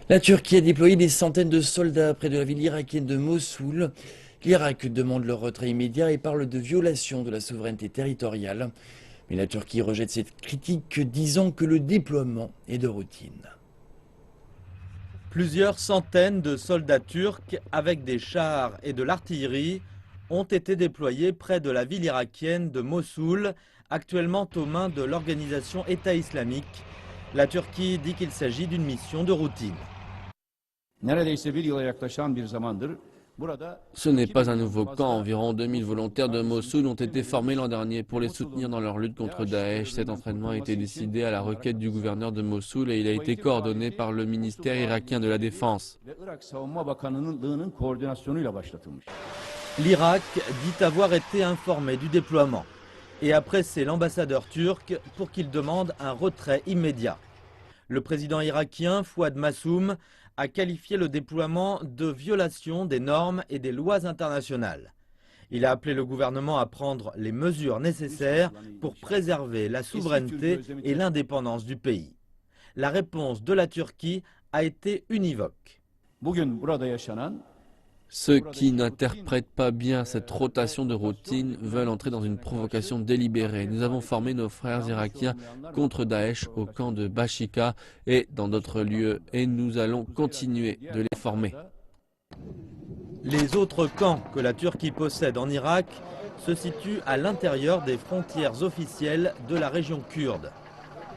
La Turquie a déployé des centaines de soldats près de la ville irakienne de Mossoul. L'Irak demande leur retrait immédiat et parle de violation de la souveraineté territoriale. Mais la Turquie rejette cette critique, disant que le déploiement est de routine. Plusieurs centaines de soldats turcs avec des chars et de l'artillerie ont été déployés près de la ville irakienne de Mossoul, actuellement aux mains de l'organisation État islamique. La Turquie dit qu'il s'agit d'une mission de routine. Ce n'est pas un nouveau camp. Environ 2000 volontaires de Mossoul ont été formés l'an dernier pour les soutenir dans leur lutte contre Daesh. Cet entraînement a été décidé à la requête du gouverneur de Mossoul et il a été coordonné par le ministère irakien de la Défense. L'Irak dit avoir été informé du déploiement et a pressé l'ambassadeur turc pour qu'il demande un retrait immédiat. Le président irakien Fouad Massoum a qualifié le déploiement de violation des normes et des lois internationales. Il a appelé le gouvernement à prendre les mesures nécessaires pour préserver la souveraineté et l'indépendance du pays. La réponse de la Turquie a été univoque. Ceux qui n'interprètent pas bien cette rotation de routine veulent entrer dans une provocation délibérée. Nous avons formé nos frères irakiens contre Daesh au camp de Bashika et dans d'autres lieux et nous allons continuer de les former. Les autres camps que la Turquie possède en Irak se situent à l'intérieur des frontières officielles de la région kurde.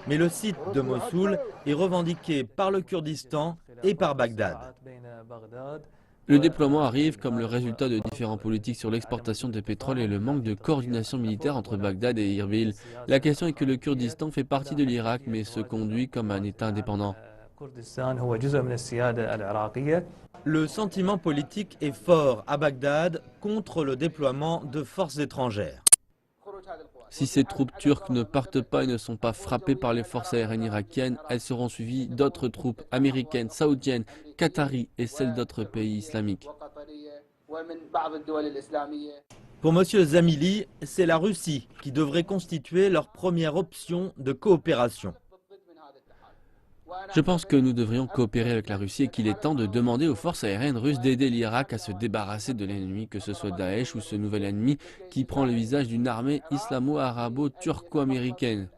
Mais le site de Mossoul est revendiqué par le Kurdistan et par Bagdad. Le déploiement arrive comme le résultat de différentes politiques sur l'exportation de pétrole et le manque de coordination militaire entre Bagdad et Irbil. La question est que le Kurdistan fait partie de l'Irak mais se conduit comme un État indépendant. Le sentiment politique est fort à Bagdad contre le déploiement de forces étrangères. Si ces troupes turques ne partent pas et ne sont pas frappées par les forces aériennes irakiennes, elles seront suivies d'autres troupes américaines, saoudiennes, qataries et celles d'autres pays islamiques. Pour M. Zamili, c'est la Russie qui devrait constituer leur première option de coopération. Je pense que nous devrions coopérer avec la Russie et qu'il est temps de demander aux forces aériennes russes d'aider l'Irak à se débarrasser de l'ennemi, que ce soit Daesh ou ce nouvel ennemi qui prend le visage d'une armée islamo-arabo-turco-américaine.